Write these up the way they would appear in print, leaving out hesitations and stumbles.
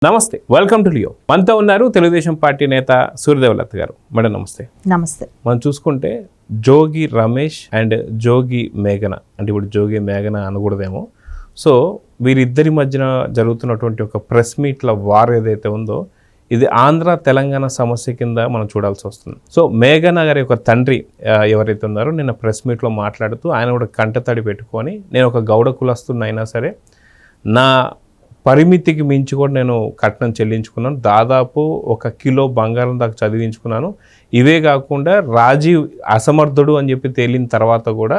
నమస్తే, welcome to Leo. మనతో ఉన్నారు తెలుగుదేశం పార్టీ నేత సూర్యదేవలత్ గారు. మేడం నమస్తే. నమస్తే. మనం చూసుకుంటే జోగి రమేష్ అండ్ జోగి మేఘన, అంటే ఇప్పుడు జోగి మేఘన అనకూడదేమో, సో వీరిద్దరి మధ్యన జరుగుతున్నటువంటి ఒక ప్రెస్ మీట్ల వార్ ఏదైతే ఉందో ఇది ఆంధ్ర తెలంగాణ సమస్య కింద మనం చూడాల్సి వస్తుంది. సో మేఘన గారి యొక్క తండ్రి ఎవరైతే ఉన్నారో నిన్న ప్రెస్ మీట్లో మాట్లాడుతూ ఆయన కూడా కంటతడి పెట్టుకొని, నేను ఒక గౌడ కులస్తున్న అయినా సరే నా పరిమితికి మించి కూడా నేను కట్నం చెల్లించుకున్నాను, దాదాపు 1 కిలో బంగారం దాకా చదివించుకున్నాను. ఇవే కాకుండా రాజీవ్ అసమర్థుడు అని చెప్పి తేలిన తర్వాత కూడా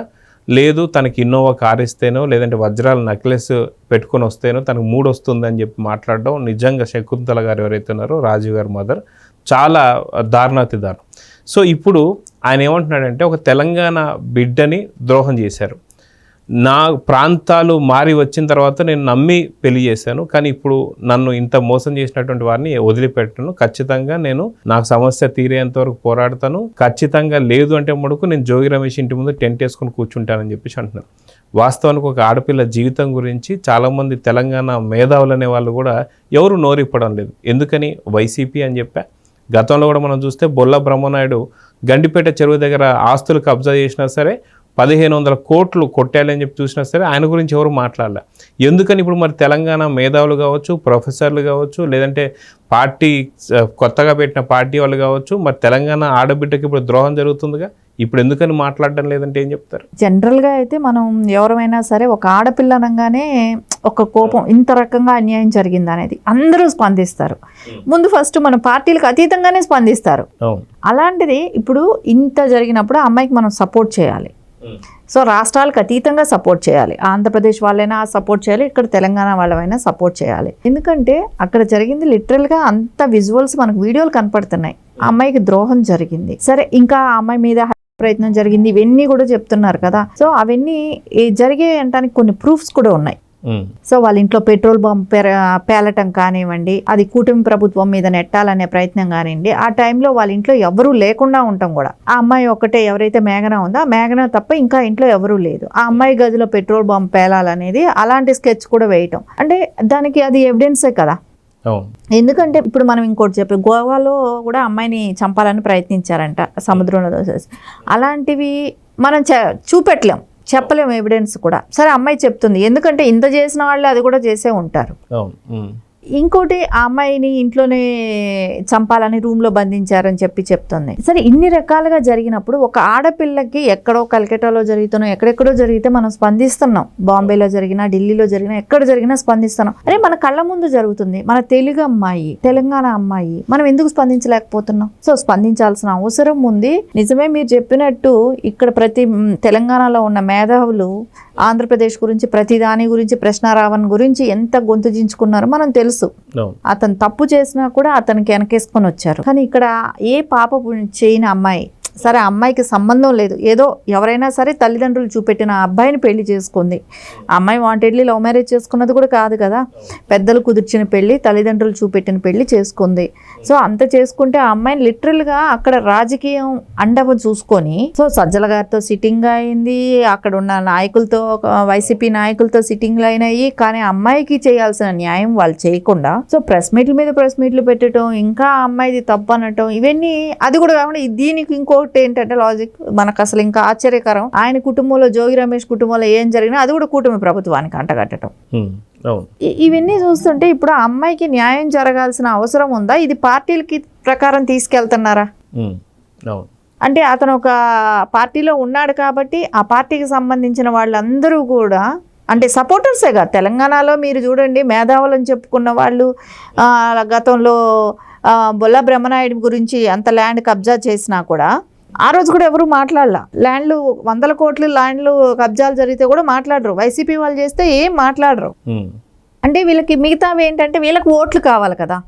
లేదు, తనకి ఇన్నోవా కార్ ఇస్తేనో లేదంటే వజ్రాల నెక్లెస్ పెట్టుకొని వస్తేనో తనకు మూడు వస్తుంది అని చెప్పి మాట్లాడడం నిజంగా శకుంతల గారు ఎవరైతే ఉన్నారో రాజీవ్ గారి మదర్ చాలా దారుణాతి దారుణం. సో ఇప్పుడు ఆయన ఏమంటున్నాడంటే ఒక తెలంగాణ బిడ్డని ద్రోహం చేశారు, నా ప్రాంతాలు మారి వచ్చిన తర్వాత నేను నమ్మి పెళ్లి చేశాను, కానీ ఇప్పుడు నన్ను ఇంత మోసం చేసినటువంటి వారిని వదిలిపెట్టను, ఖచ్చితంగా నేను నాకు సమస్య తీరేంత వరకు పోరాడతాను, ఖచ్చితంగా లేదు అంటే మటుకు నేను జోగి రమేష్ ఇంటి ముందు టెంట్ వేసుకొని కూర్చుంటానని చెప్పేసి అంటున్నాను. వాస్తవానికి ఒక ఆడపిల్ల జీవితం గురించి చాలామంది తెలంగాణ మేధావులు అనే వాళ్ళు కూడా ఎవరు నోరిప్పడం లేదు. ఎందుకని? వైసీపీ అని చెప్పా. గతంలో కూడా మనం చూస్తే బొల్ల బ్రహ్మనాయుడు గండిపేట చెరువు దగ్గర ఆస్తులు కబ్జా చేసినా సరే 1500 కోట్లు కొట్టాలని చెప్పి చూసినా సరే ఆయన గురించి ఎవరు మాట్లాడలే. ఎందుకని ఇప్పుడు మరి తెలంగాణ మేధావులు కావచ్చు, ప్రొఫెసర్లు కావచ్చు, లేదంటే పార్టీ కొత్తగా పెట్టిన పార్టీ వాళ్ళు కావచ్చు, మరి తెలంగాణ ఆడబిడ్డకి ఇప్పుడు ద్రోహం జరుగుతుందిగా, ఇప్పుడు ఎందుకని మాట్లాడడం లేదంటే ఏం చెప్తారు? జనరల్గా అయితే మనం ఎవరైనా సరే ఒక ఆడపిల్ల అనగానే ఒక కోపం, ఇంత రకంగా అన్యాయం జరిగింది అనేది అందరూ స్పందిస్తారు. ముందు ఫస్ట్ మన పార్టీలకు అతీతంగానే స్పందిస్తారు. అలాంటిది ఇప్పుడు ఇంత జరిగినప్పుడు ఆ అమ్మాయికి మనం సపోర్ట్ చేయాలి. సో రాష్ట్రాలకు అతీతంగా సపోర్ట్ చేయాలి. ఆంధ్రప్రదేశ్ వాళ్ళైనా సపోర్ట్ చేయాలి, ఇక్కడ తెలంగాణ వాళ్ళైనా సపోర్ట్ చేయాలి. ఎందుకంటే అక్కడ జరిగింది లిటరల్గా అంత విజువల్స్ మనకు వీడియోలు కనపడుతున్నాయి. ఆ అమ్మాయికి ద్రోహం జరిగింది, సరే ఇంకా ఆ అమ్మాయి మీద ప్రయత్నం జరిగింది, ఇవన్నీ కూడా చెప్తున్నారు కదా. సో అవన్నీ జరిగే అంటానికి కొన్ని ప్రూఫ్స్ కూడా ఉన్నాయి. సో వాళ్ళ ఇంట్లో పెట్రోల్ బాంబ్ పేలటం కానివ్వండి, అది కూటమి ప్రభుత్వం మీద నెట్టాలనే ప్రయత్నం కానివ్వండి, ఆ టైంలో వాళ్ళ ఇంట్లో ఎవరూ లేకుండా ఉండటం కూడా. ఆ అమ్మాయి ఒకటే ఎవరైతే మేఘన ఉందో ఆ మేఘన తప్ప ఇంకా ఇంట్లో ఎవరూ లేదు. ఆ అమ్మాయి గదిలో పెట్రోల్ బాంబ్ పేలాలనేది అలాంటి స్కెచ్ కూడా వేయటం అంటే దానికి అది ఎవిడెన్సే కదా. ఎందుకంటే ఇప్పుడు మనం ఇంకోటి చెప్పి గోవాలో కూడా అమ్మాయిని చంపాలని ప్రయత్నించారంట సముద్రంలో దోసేసి. అలాంటివి మనం చూపెట్టలేం, చెప్పలేము ఎవిడెన్స్ కూడా. సరే అమ్మాయి చెప్తుంది, ఎందుకంటే ఇంత చేసిన వాళ్ళు అది కూడా చేసే ఉంటారు. ఇంకోటి ఆ అమ్మాయిని ఇంట్లోనే చంపాలని రూమ్లో బంధించారని చెప్పి చెప్తుంది. సరే ఇన్ని రకాలుగా జరిగినప్పుడు ఒక ఆడపిల్లకి ఎక్కడో కలకట్టాలో జరుగుతున్నా ఎక్కడెక్కడో జరిగితే మనం స్పందిస్తున్నాం. బాంబేలో జరిగినా, ఢిల్లీలో జరిగినా, ఎక్కడ జరిగినా స్పందిస్తున్నాం. అరే మన కళ్ళ ముందు జరుగుతుంది, మన తెలుగు అమ్మాయి, తెలంగాణ అమ్మాయి, మనం ఎందుకు స్పందించలేకపోతున్నాం? సో స్పందించాల్సిన అవసరం ఉంది. నిజమే మీరు చెప్పినట్టు ఇక్కడ ప్రతి తెలంగాణలో ఉన్న మేధావులు ఆంధ్రప్రదేశ్ గురించి, ప్రతి దాని గురించి, ప్రశ్నారావణ్ గురించి ఎంత గొంతు దించుకున్నారో మనం తెలుసు. అతను తప్పు చేసినా కూడా అతనికి వెనకేసుకొని వచ్చారు. కానీ ఇక్కడ ఏ పాప చేయని అమ్మాయి, సరే అమ్మాయికి సంబంధం లేదు, ఏదో ఎవరైనా సరే తల్లిదండ్రులు చూపెట్టిన అబ్బాయిని పెళ్లి చేసుకుంది. ఆ అమ్మాయి వాంటెడ్లీ లవ్ మ్యారేజ్ చేసుకున్నది కూడా కాదు కదా, పెద్దలు కుదిర్చిన పెళ్లి, తల్లిదండ్రులు చూపెట్టిన పెళ్లి చేసుకుంది. సో అంత చేసుకుంటే ఆ అమ్మాయిని లిటరల్గా అక్కడ రాజకీయం అండవ చూసుకొని, సో సజ్జల గారితో సిట్టింగ్ అయింది, అక్కడ ఉన్న నాయకులతో, వైసీపీ నాయకులతో సిట్టింగ్లు అయినాయి. కానీ అమ్మాయికి చేయాల్సిన న్యాయం వాళ్ళు చేయకుండా, సో ప్రెస్ మీట్ల మీద ప్రెస్ మీట్లు పెట్టడం, ఇంకా అమ్మాయిది తప్పు అనటం, ఇవన్నీ. అది కూడా కాకుండా దీనికి ఇంకోటి ఏంటంటే లాజిక్ మనకు అసలు ఇంకా ఆశ్చర్యకరం, ఆయన కుటుంబంలో జోగి రమేష్ కుటుంబంలో ఏం జరిగినా అది కూడా కూటమి ప్రభుత్వానికి అంటగట్టడం. ఇవన్నీ చూస్తుంటే ఇప్పుడు ఆ అమ్మాయికి న్యాయం జరగాల్సిన అవసరం ఉందా? ఇది పార్టీలకి ప్రకారం తీసుకెళ్తున్నారా? అంటే అతను ఒక పార్టీలో ఉన్నాడు కాబట్టి ఆ పార్టీకి సంబంధించిన వాళ్ళందరూ కూడా అంటే సపోర్టర్సేగా. తెలంగాణలో మీరు చూడండి, మేధావులని చెప్పుకున్న వాళ్ళు గతంలో బొల్ల బ్రహ్మనాయుడు గురించి అంత ల్యాండ్ కబ్జా చేసినా కూడా ఆ రోజు కూడా ఎవరు మాట్లాడలా. ల్యాండ్లు 100 కోట్ల ల్యాండ్లు కబ్జాలు జరిగితే కూడా మాట్లాడరు. వైసీపీ వాళ్ళు చేస్తే ఏం మాట్లాడరు. అంటే వీళ్ళకి మిగతావి ఏంటంటే వీళ్ళకి ఓట్లు కావాలి కదా.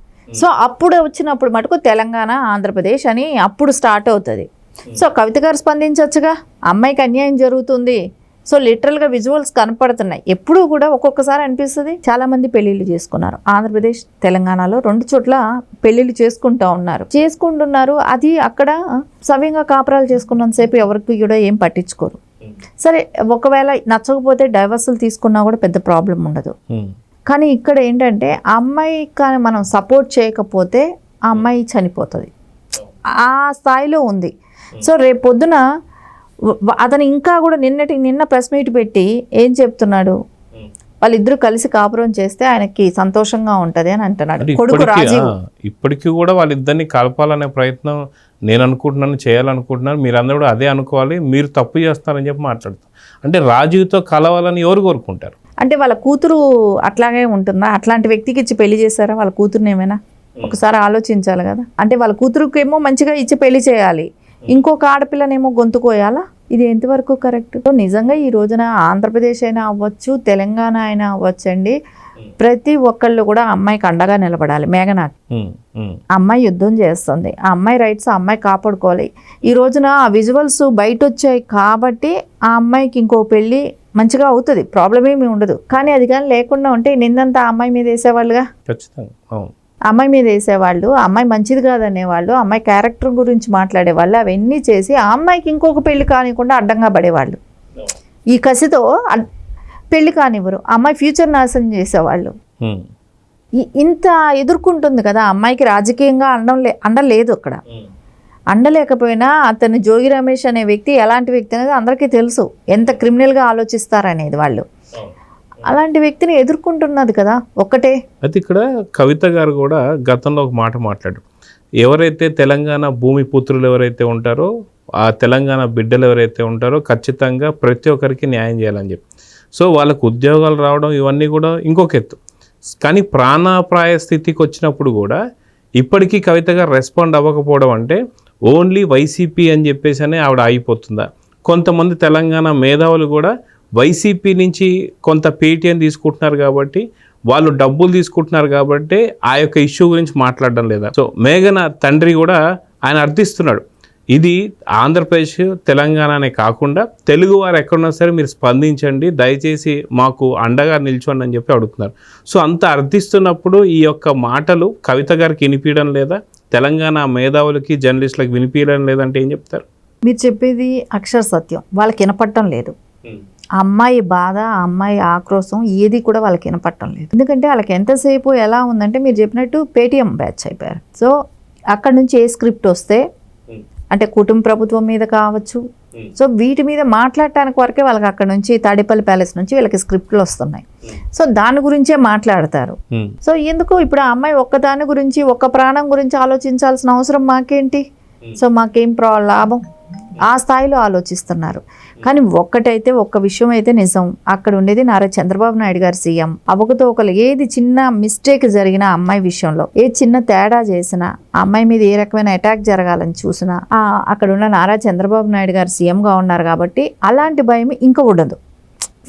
సో అప్పుడు వచ్చినప్పుడు మటుకు తెలంగాణ, ఆంధ్రప్రదేశ్ అని అప్పుడు స్టార్ట్ అవుతుంది. సో కవిత గారు స్పందించవచ్చుగా, అమ్మాయికి అన్యాయం జరుగుతుంది, సో లిటరల్గా విజువల్స్ కనపడుతున్నాయి. ఎప్పుడూ కూడా ఒక్కొక్కసారి అనిపిస్తుంది, చాలామంది పెళ్ళిళ్ళు చేసుకున్నారు. ఆంధ్రప్రదేశ్, తెలంగాణలో 2 చోట్ల పెళ్ళిళ్ళు చేసుకుంటున్నారు. అది అక్కడ సవ్యంగా కాపురాలు చేసుకున్నంతసేపు ఎవరికి కూడా ఏం పట్టించుకోరు. సరే ఒకవేళ నచ్చకపోతే డైవర్సులు తీసుకున్నా కూడా పెద్ద ప్రాబ్లం ఉండదు. కానీ ఇక్కడ ఏంటంటే ఆ అమ్మాయి కానీ మనం సపోర్ట్ చేయకపోతే ఆ అమ్మాయి చనిపోతుంది, ఆ స్థాయిలో ఉంది. సో రేపు పొద్దున అతను ఇంకా కూడా నిన్న ప్రెస్ మీట్ పెట్టి ఏం చెప్తున్నాడు, వాళ్ళిద్దరూ కలిసి కాపురం చేస్తే ఆయనకి సంతోషంగా ఉంటది అని అంటున్నాడు. కొడుకు రాజీవ్ ఇప్పటికీ కూడా వాళ్ళిద్దరిని కలపాలనే ప్రయత్నం నేను అనుకుంటున్నాను, చేయాలనుకుంటున్నాను, మీరందరూ కూడా అదే అనుకోవాలి, మీరు తప్పు చేస్తారని చెప్పి మాట్లాడుతారు. అంటే రాజీవ్తో కలవాలని ఎవరు కోరుకుంటారు? అంటే వాళ్ళ కూతురు అట్లాగే ఉంటుందా? అట్లాంటి వ్యక్తికి ఇచ్చి పెళ్లి చేశారా వాళ్ళ కూతురుని? ఏమైనా ఒకసారి ఆలోచించాలి కదా. అంటే వాళ్ళ కూతురుకి ఏమో మంచిగా ఇచ్చి పెళ్లి చేయాలి, ఇంకొక ఆడపిల్లనేమో గొంతు కోయాలా? ఇది ఎంతవరకు కరెక్ట్? నిజంగా ఈ రోజున ఆంధ్రప్రదేశ్ అయినా అవ్వచ్చు, తెలంగాణ అయినా అవ్వచ్చు అండి, ప్రతి ఒక్కళ్ళు కూడా అమ్మాయికి అండగా నిలబడాలి. మేఘనాకి అమ్మాయి యుద్ధం చేస్తుంది, ఆ అమ్మాయి రైట్స్ ఆ అమ్మాయి కాపాడుకోవాలి. ఈ రోజున ఆ విజువల్స్ బయట వచ్చాయి కాబట్టి ఆ అమ్మాయికి ఇంకో పెళ్ళి మంచిగా అవుతుంది, ప్రాబ్లం ఏమి ఉండదు. కానీ అది కానీ లేకుండా ఉంటే నిందంతా ఆ అమ్మాయి మీద వేసేవాళ్ళుగా, అమ్మాయి మీద వేసేవాళ్ళు, ఆ అమ్మాయి మంచిది కాదనేవాళ్ళు, అమ్మాయి క్యారెక్టర్ గురించి మాట్లాడేవాళ్ళు, అవన్నీ చేసి ఆ అమ్మాయికి ఇంకొక పెళ్లి కానివ్వకుండా అడ్డంగా పడేవాళ్ళు. ఈ కసితో పెళ్లి కానివ్వరు, అమ్మాయి ఫ్యూచర్ నాశనం చేసేవాళ్ళు. ఇంత ఎదుర్కొంటుంది కదా అమ్మాయికి, రాజకీయంగా అండలేదు అక్కడ. అండలేకపోయినా అతను జోగి రమేష్ అనే వ్యక్తి ఎలాంటి వ్యక్తి అనేది అందరికీ తెలుసు, ఎంత క్రిమినల్గా ఆలోచిస్తారనేది వాళ్ళు. అలాంటి వ్యక్తిని ఎదుర్కొంటున్నది కదా ఒక్కటే. అయితే ఇక్కడ కవిత గారు కూడా గతంలో ఒక మాట మాట్లాడారు, ఎవరైతే తెలంగాణ భూమి పుత్రులు ఎవరైతే ఉంటారో, ఆ తెలంగాణ బిడ్డలు ఎవరైతే ఉంటారో ఖచ్చితంగా ప్రతి ఒక్కరికి న్యాయం చేయాలని చెప్పి. సో వాళ్ళకు ఉద్యోగాలు రావడం ఇవన్నీ కూడా ఇంకొక ఎత్తు. కానీ ప్రాణాపాయ స్థితికి వచ్చినప్పుడు కూడా ఇప్పటికీ కవిత గారు రెస్పాండ్ అవ్వకపోవడం అంటే ఓన్లీ వైసీపీ అని చెప్పేసి ఆవిడ ఆగిపోతుందా? కొంతమంది తెలంగాణ మేధావులు కూడా వైసీపీ నుంచి కొంత పేటీఎం తీసుకుంటున్నారు కాబట్టి, వాళ్ళు డబ్బులు తీసుకుంటున్నారు కాబట్టి ఆ యొక్క ఇష్యూ గురించి మాట్లాడడం లేదా? సో మేఘన తండ్రి కూడా ఆయన అర్థిస్తున్నాడు, ఇది ఆంధ్రప్రదేశ్ తెలంగాణనే కాకుండా తెలుగు వారు ఎక్కడున్నా సరే మీరు స్పందించండి, దయచేసి మాకు అండగా నిల్చోండి అని చెప్పి అడుగుతున్నారు. సో అంత అర్థిస్తున్నప్పుడు ఈ యొక్క మాటలు కవిత గారికి వినిపించడం లేదా? తెలంగాణ మేధావులకి జర్నలిస్టులకు వినిపించడం లేదంటే ఏం చెప్తారు? మీరు చెప్పేది అక్షర సత్యం, వాళ్ళకి వినపడటం లేదు. ఆ అమ్మాయి బాధ, ఆ అమ్మాయి ఆక్రోశం ఏది కూడా వాళ్ళకి వినపడటం లేదు. ఎందుకంటే వాళ్ళకి ఎంతసేపు ఎలా ఉందంటే మీరు చెప్పినట్టు పేటీఎం బ్యాచ్ అయిపోయారు. సో అక్కడ నుంచి ఏ స్క్రిప్ట్ వస్తే, అంటే కుటుంబ ప్రభుత్వం మీద కావచ్చు, సో వీటి మీద మాట్లాడటానికి వరకే వాళ్ళకి అక్కడ నుంచి తాడేపల్లి ప్యాలెస్ నుంచి వీళ్ళకి స్క్రిప్ట్లు వస్తున్నాయి. సో దాని గురించే మాట్లాడతారు. సో ఎందుకు ఇప్పుడు ఆ అమ్మాయి ఒక్కదాని గురించి, ఒక్క ప్రాణం గురించి ఆలోచించాల్సిన అవసరం మాకేంటి? సో మాకేం లాభం? ఆ స్థాయిలో ఆలోచిస్తున్నారు. కానీ ఒక్కటైతే, ఒక్క విషయం అయితే నిజం, అక్కడ ఉండేది నారా చంద్రబాబు నాయుడు గారు సీఎం. అవకతవకలు ఏది చిన్న మిస్టేక్ జరిగినా, అమ్మాయి విషయంలో ఏ చిన్న తేడా చేసినా, ఆ అమ్మాయి మీద ఏ రకమైన అటాక్ జరగాలని చూసినా అక్కడ ఉన్న నారా చంద్రబాబు నాయుడు గారు సీఎంగా ఉన్నారు కాబట్టి అలాంటి భయం ఇంకా ఉండదు.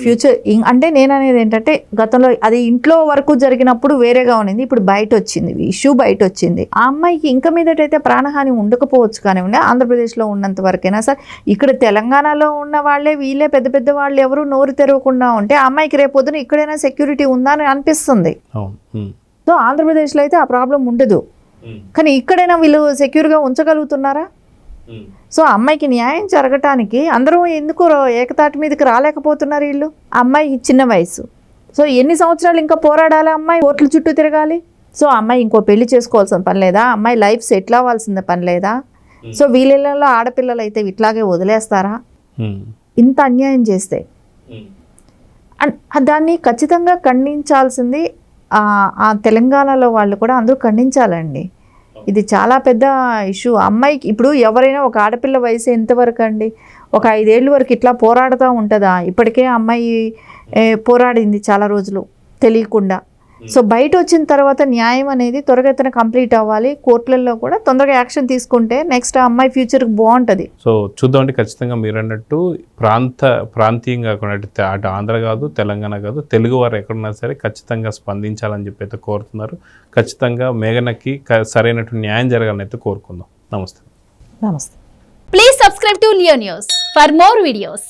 ఫ్యూచర్ అంటే నేను అనేది ఏంటంటే, గతంలో అది ఇంట్లో వరకు జరిగినప్పుడు వేరేగా ఉన్నింది, ఇప్పుడు బయట వచ్చింది, ఇష్యూ బయట వచ్చింది. ఆ అమ్మాయికి ఇంకా మీదటైతే ప్రాణహాని ఉండకపోవచ్చు కానివ్వండి, ఆంధ్రప్రదేశ్లో ఉన్నంత వరకైనా సార్. ఇక్కడ తెలంగాణలో ఉన్న వాళ్ళే వీళ్ళే పెద్ద పెద్ద వాళ్ళు ఎవరు నోరు తెరవకుండా ఉంటే ఆ అమ్మాయికి రేపొద్దున ఇక్కడైనా సెక్యూరిటీ ఉందా అని అనిపిస్తుంది. సో ఆంధ్రప్రదేశ్లో అయితే ఆ ప్రాబ్లం ఉండదు, కానీ ఇక్కడైనా వీళ్ళు సెక్యూర్గా ఉంచగలుగుతున్నారా? సో అమ్మాయికి న్యాయం జరగటానికి అందరూ ఎందుకు ఏకతాటి మీదకి రాలేకపోతున్నారు వీళ్ళు? అమ్మాయి చిన్న వయసు, సో ఎన్ని సంవత్సరాలు ఇంకా పోరాడాలి అమ్మాయి? కోట్ల చుట్టూ తిరగాలి. సో అమ్మాయి ఇంకో పెళ్లి చేసుకోవాల్సిన పని లేదా? అమ్మాయి లైఫ్ సెటిల్ అవ్వాల్సిన పని లేదా? సో వీళ్ళలో ఆడపిల్లలు అయితే ఇట్లాగే వదిలేస్తారా ఇంత అన్యాయం చేస్తే? దాన్ని ఖచ్చితంగా ఖండించాల్సింది ఆ తెలంగాణలో వాళ్ళు కూడా అందరూ ఖండించాలండి. ఇది చాలా పెద్ద ఇష్యూ. అమ్మాయికి ఇప్పుడు ఎవరైనా ఒక ఆడపిల్ల వయసు ఎంతవరకు అండి? ఒక 5 ఏళ్ళ వరకు ఇట్లా పోరాడుతూ ఉంటుందా? ఇప్పటికే అమ్మాయి పోరాడింది చాలా రోజులు తెలియకుండా. సో బయట వచ్చిన తర్వాత న్యాయం అనేది త్వరగతిన కంప్లీట్ అవ్వాలి. కోర్టులలో కూడా తొందరగా యాక్షన్ తీసుకుంటే నెక్స్ట్ ఆ అమ్మాయి ఫ్యూచర్కి బాగుంటుంది. సో చూద్దామంటే ఖచ్చితంగా మీరు అన్నట్టు ప్రాంతీయంగా కాకుండా అటు ఆంధ్ర కాదు, తెలంగాణ కాదు, తెలుగు వారు ఎక్కడున్నా సరే ఖచ్చితంగా స్పందించాలని చెప్పి అయితే కోరుతున్నారు. ఖచ్చితంగా మేఘనకి సరైనటువంటి న్యాయం జరగాలని అయితే కోరుకుందాం. నమస్తే. నమస్తే. Please subscribe to Leo news for more videos.